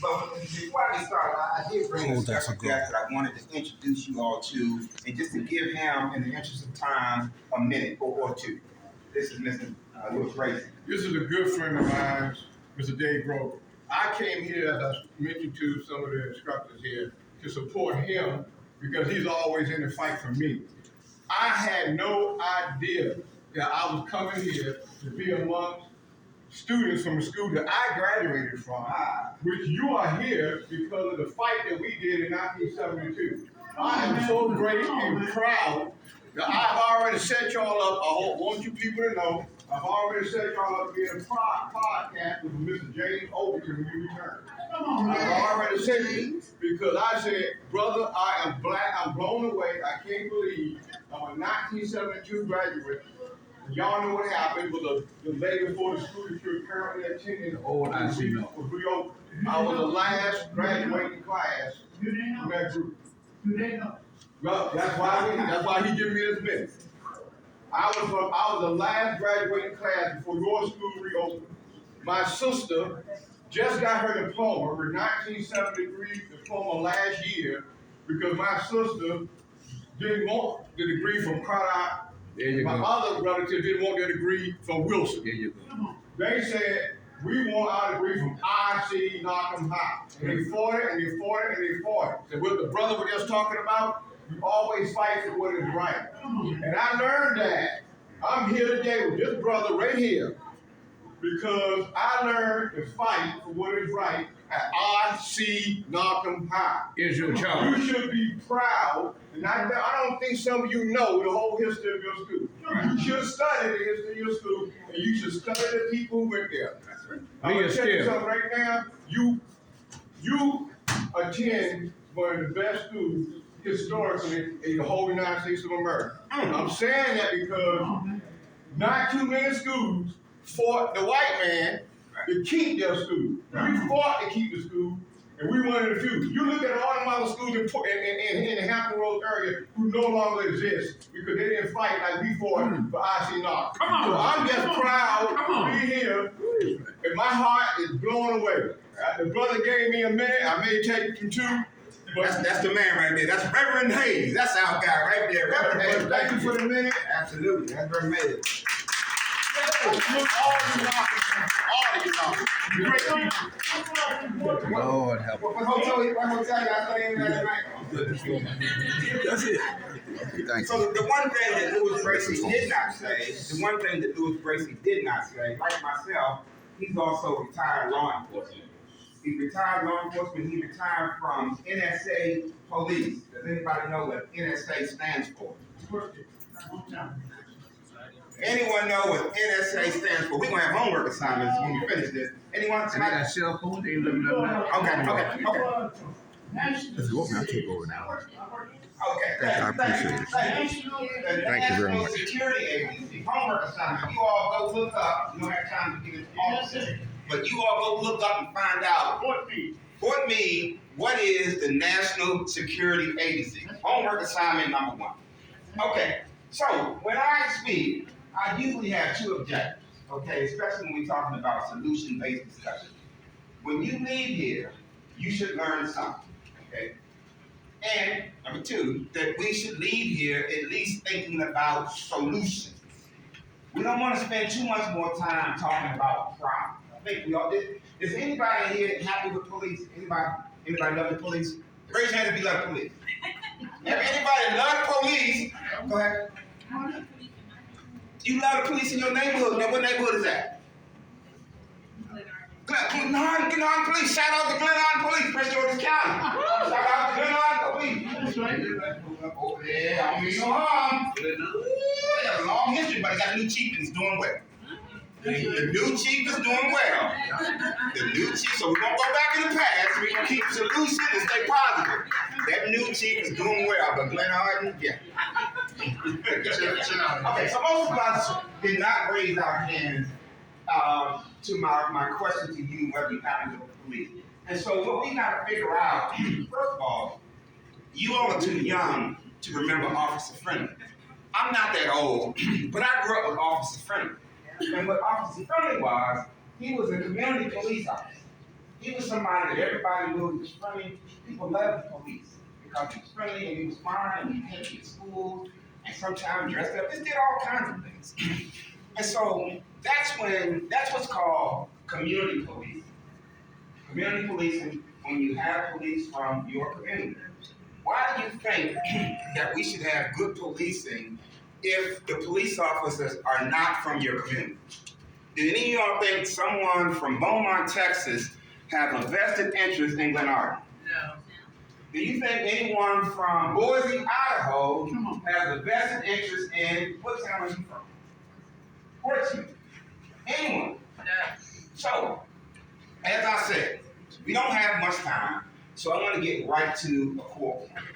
But before I get started, I did bring a special guest that I wanted to introduce you all to, and just to give him, in the interest of time, a minute or two. This is Mr. Lewis Racing. This is a good friend of mine, Mr. Dave Grogan. I came here, as I mentioned to some of the instructors here, to support him because he's always in the fight for me. I had no idea that I was coming here to be amongst students from the school that I graduated from, which you are here because of the fight that we did in 1972. I am so great and proud that I've already set y'all up. I want you people to know I've already set y'all up to be in a podcast with Mr. James Overton when you return. I've already said it because I said, brother, I am black. I'm blown away. I can't believe I'm a 1972 graduate. Y'all know what happened with the day before the school that you're currently attending. I see. I was the last graduating class from that group. Well, that's why he gave me this minute. I was the last graduating class before your school reopened. My sister just got her diploma, her 1973 diploma last year, because my sister didn't want the degree from Carter. My other relative didn't want their degree from Wilson. There you go. They said, we want our degree from IC Knockham High. And they fought it, and they fought it, and they fought it. So what the brother was just talking about, you always fight for what is right. And I learned that. I'm here today with this brother right here because I learned to fight for what is right at IC Knockham High. Is your child. You should be proud. And I don't think some of you know the whole history of your school. You should study the history of your school, and you should study the people who went there. I'm going to tell you something right now. You attend one of the best schools historically in the whole United States of America. I'm saying that because not too many schools fought the white man to keep their school. We fought to keep the school, and we wanted the few. You look at all the model schools in the Hampton Roads area who no longer exist because they didn't fight like we fought for IC Knox. So I'm just proud to be here, and my heart is blown away. The brother gave me a minute. I may take him two. But that's the man right there. That's Reverend Hayes. That's our guy right there. Reverend Hayes. Thank you for the minute. Absolutely. That's Reverend Hayes. All of you know. Great people. Lord help. What hotel y'all staying at tonight? That's it. Thank you. So the one thing that Lewis Bracey did not say, like myself, he's also retired law enforcement. He's retired law enforcement. He retired from NSA Police. Does anybody know what NSA stands for? Anyone know what NSA stands for? We're going to have homework assignments when we finish this. Anyone? And I got cell phone. They looking up now. Okay. If you want me, I'll take over now. Okay. I appreciate it. Thank you very much. Security agency, homework assignment. You all go look up. You don't have time to get into all of this. But you all go look up and find out. For me, what is the National Security Agency? Homework assignment number one. Okay, so when I speak, I usually have two objectives, okay, especially when we're talking about solution-based discussion. When you leave here, you should learn something, okay? And number two, that we should leave here at least thinking about solutions. We don't want to spend too much more time talking about problems. I think we all did. Is anybody here happy with police? Anybody love the police? Raise your hand if you love the police. Anybody love the police? Go ahead. You love the police in your neighborhood. Now, what neighborhood is that? Glenarm Police. Shout out to Glenarm Police, Prince George's County. Shout out to Glenarm Police. Over there, I don't mean no harm. They got a long history, but they got a new chief and he's doing well. The new chief is doing well. The new chief, so we don't go back in the past. We can keep solutions and stay positive. That new chief is doing well, but Glenn Harden, yeah. Okay, so most of us did not raise our hands to my question to you, whether you happen to believe. And so what we got to figure out, first of all, you all are too young to remember Officer Friendly. I'm not that old, but I grew up with Officer Friendly. And what Officer Friendly was, he was a community police officer. He was somebody that everybody knew. He was friendly. People loved the police because he was friendly and he was fine and he came to school and sometimes dressed up. Just did all kinds of things. And so that's what's called community policing. Community policing, when you have police from your community. Why do you think that we should have good policing if the police officers are not from your community? Do any of y'all think someone from Beaumont, Texas, have a vested interest in Glenarden? No. Do you think anyone from Boise, Idaho, has a vested interest in what town are you from? Portsmouth. Anyone? No. So, as I said, we don't have much time, so I want to get right to a core point.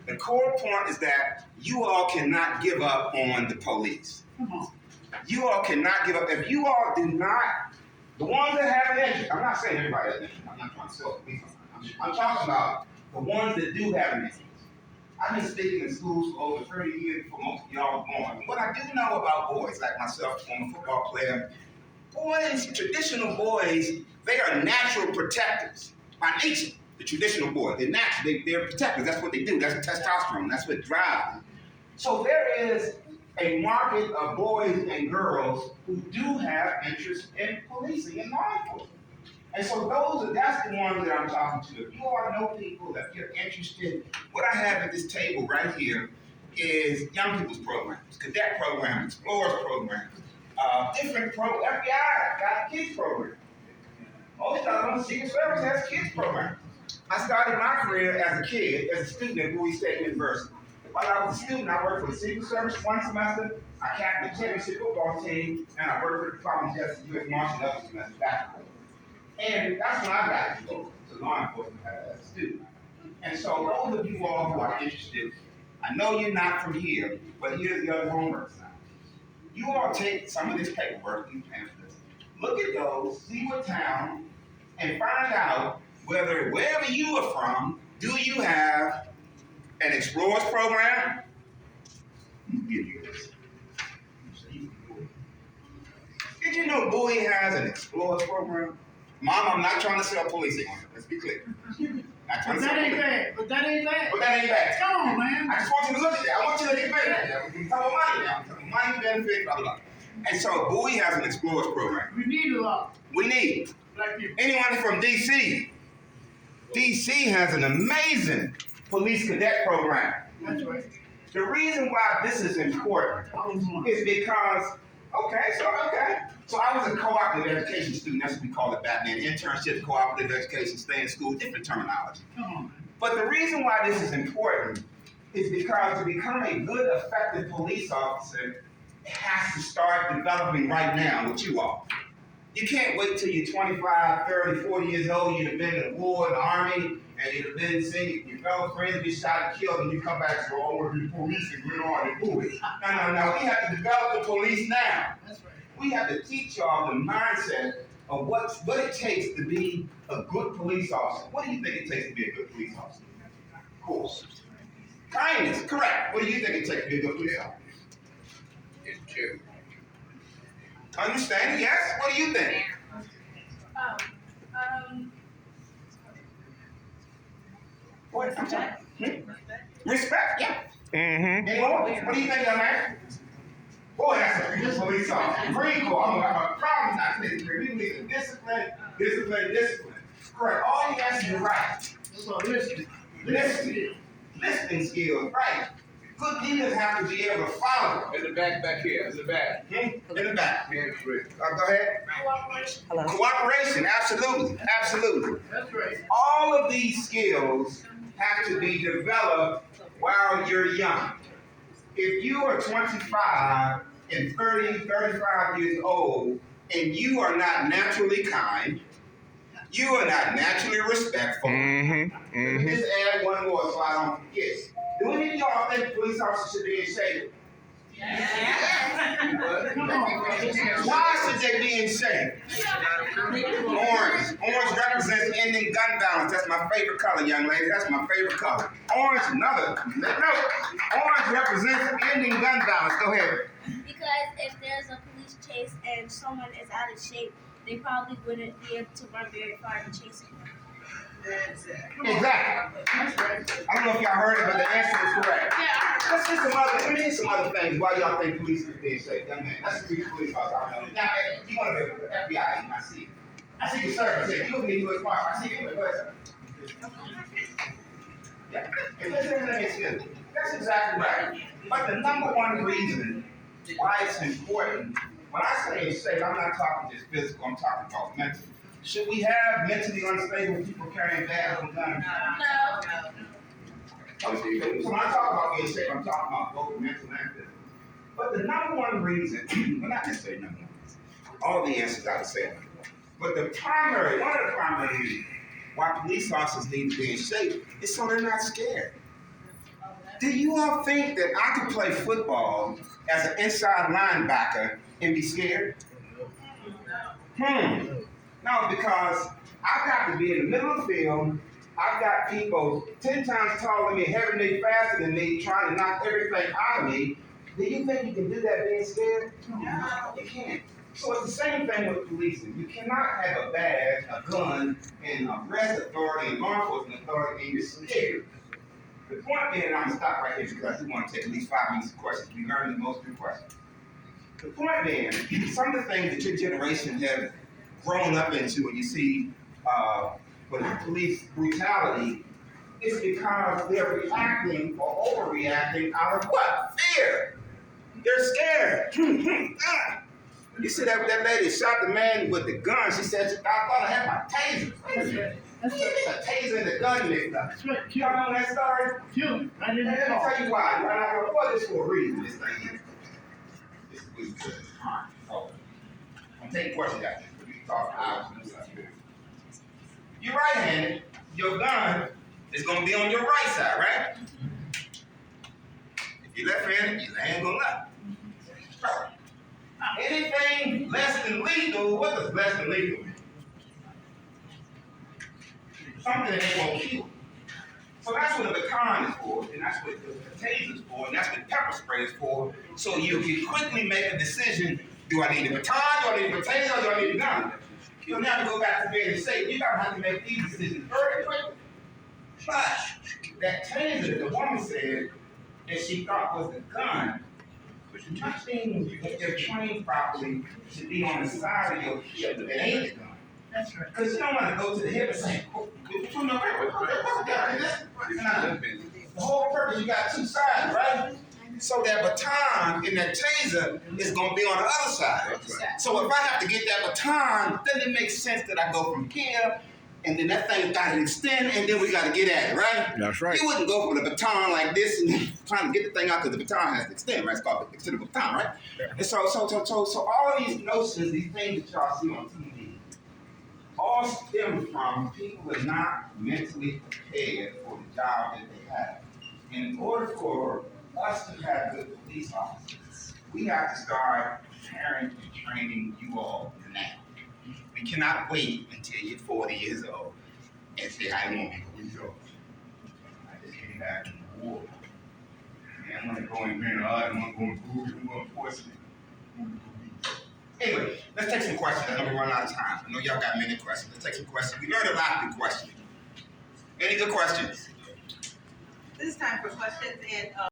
The core point is that you all cannot give up on the police. You all cannot give up. If you all do not, the ones that have an interest, I'm not saying everybody has an interest. I'm not trying to sell police. I'm talking about the ones that do have an interest. I've been speaking in schools for over 30 years before most of y'all were born. What I do know about boys, like myself, former football player, boys, traditional boys, they are natural protectors by nature. The traditional boys, they're natural, they're protectors. That's what they do. That's testosterone. That's what drives them. So there is a market of boys and girls who do have interest in policing and law enforcement. And so that's the ones that I'm talking to. If you all know people that you're interested, what I have at this table right here is young people's programs, cadet programs, explorers programs, different programs. FBI got a kids program. Most of them, Secret Service has kids programs. I started my career as a kid, as a student at Bowie State University. While I was a student, I worked for the Secret Service one semester, I captained the championship football team, and I worked for the Department of Justice U.S. Marshal other semester back. And that's when I got exposed to law enforcement as a student. And so those of you all who are interested, I know you're not from here, but here's the other homework assignment. You all take some of this paperwork, these pamphlets, look at those, see what town, and find out whether wherever you are from, do you have an explorers program? Let me give you this. Did you know Bowie has an explorers program? Mom, I'm not trying to sell policing on it. Let's be clear. Not trying to sell policing. But that ain't bad. But that ain't bad. Come on, man. I just want you to look at that. I want you to get paid for that. We can talk about money now. Money, benefit, blah, blah, blah. And so Bowie has an explorers program. We need a lot. We need. Black people. Anyone from D.C.? D.C. has an amazing police cadet program. That's right. The reason why this is important is because, so I was a cooperative education student. That's what we call it back then. Internship, cooperative education, stay in school, different terminology. Come on, man. But the reason why this is important is because to become a good, effective police officer, it has to start developing right now with you all. You can't wait till you're 25, 30, 40 years old, you've been in the war, in the army, and you've been seeing your fellow friends be shot and killed, and you come back and say, oh, we're the police and we're on the police. No. We have to develop the police now. That's right. We have to teach y'all the mindset of what it takes to be a good police officer. What do you think it takes to be a good police officer? Of course. Kindness, correct. What do you think it takes to be a good police officer? Integrity. Understanding, yes? What do you think? What? I'm sorry. Respect, yeah. Mm-hmm. Anyone? What do you think, young man? Boy, that's a good police officer. Marine Corps. I'm proud of not saying we believe in discipline. Correct. All he has to do right. So listen. Listening skills, right. Good leaders have to be able to follow. In the back here, in the back. In the back. Hands free. Go ahead. Cooperation, absolutely. That's right. All of these skills have to be developed while you're young. If you are 25 and 30, 35 years old, and you are not naturally kind, you are not naturally respectful. Let me just add one more so I don't forget. Do any of y'all think police officers should be in shape? Why should they be in shape? Orange represents ending gun violence. That's my favorite color, young lady. That's my favorite color. Orange represents ending gun violence. Go ahead. Because if there's a police chase and someone is out of shape, they probably wouldn't be able to run very far to chase him. Exactly. That's right. I don't know if y'all heard it, but the answer is correct. Yeah. Let me hit some other things. Why y'all think police is being safe? Young man, that's the police officer. Now, you want to be FBI? I see it. I see you, sir. I see you. You was smart. I see you. Yeah. That's exactly right. But the number one reason why it's important, when I say it's safe, I'm not talking just physical. I'm talking about mental. Should we have mentally unstable people carrying bags and guns? So when I talk about being safe, I'm talking about both mental and physical. But the number one reason, well, not necessarily number one reason, all the answers I would say, but one of the primary reasons why police officers need to be in shape is so they're not scared. Do you all think that I could play football as an inside linebacker and be scared? No, because I've got to be in the middle of the field. I've got people 10 times taller than me, heavier than me, faster than me, trying to knock everything out of me. Do you think you can do that being scared? No, you can't. So it's the same thing with policing. You cannot have a badge, a gun, and arrest authority and law enforcement authority, and you're scared. The point being, and I'm going to stop right here because I do want to take at least 5 minutes of questions. We learned the most of the questions. The point being, some of the things that your generation have grown up into, and you see with police brutality, is because they're reacting or overreacting out of what? Fear. They're scared. You see that lady shot the man with the gun. She said, I thought I had my taser. That's right. A taser and the gun mixed up. That's right. Y'all know that story? Kill him. I didn't Let me know. tell you why. I report this for a reason. This thing. This is good. All right. So, I'm taking questions out there. We can talk for hours and stuff. You're right-handed. Your gun is going to be on your right side, right? If you're left-handed, your hand go left. Right. Anything less than lethal, what does less than lethal mean? Something that ain't gonna kill. So that's what a baton is for, and that's what the taser is for, and that's what pepper spray is for. So you can quickly make a decision: do I need a baton, do I need a taser, or do I need a gun? You'll never go back to being safe. You're gonna have to make these decisions very quickly. But that taser that the woman said that she thought was the gun, nothing if you're trained properly should be on the side of your hip that ain't the gun. That's right. Because you don't want to go to the hip and say, the whole purpose, you got two sides, right? So that baton in that taser is going to be on the other side. So if I have to get that baton, then it makes sense that I go from here, and then that thing got to extend, and then we got to get at it, right? That's right. You wouldn't go for the baton like this and trying to get the thing out because the baton has to extend, right? It's called the extended baton, right? And so all of these notions, these things that y'all see on TV, all stem from people who are not mentally prepared for the job that they have. And in order for us to have good police officers, we have to start preparing and training you all now. We cannot wait until you're 40 years old and say, I want to go. I just came back from the war. Man, I want to go in Grand Island, I want to go in Grogan, I want to force it. Anyway, let's take some questions. I know we're running out of time. I know y'all got many questions. Let's take some questions. We learned a lot of good questions. Any good questions? This is time for questions, and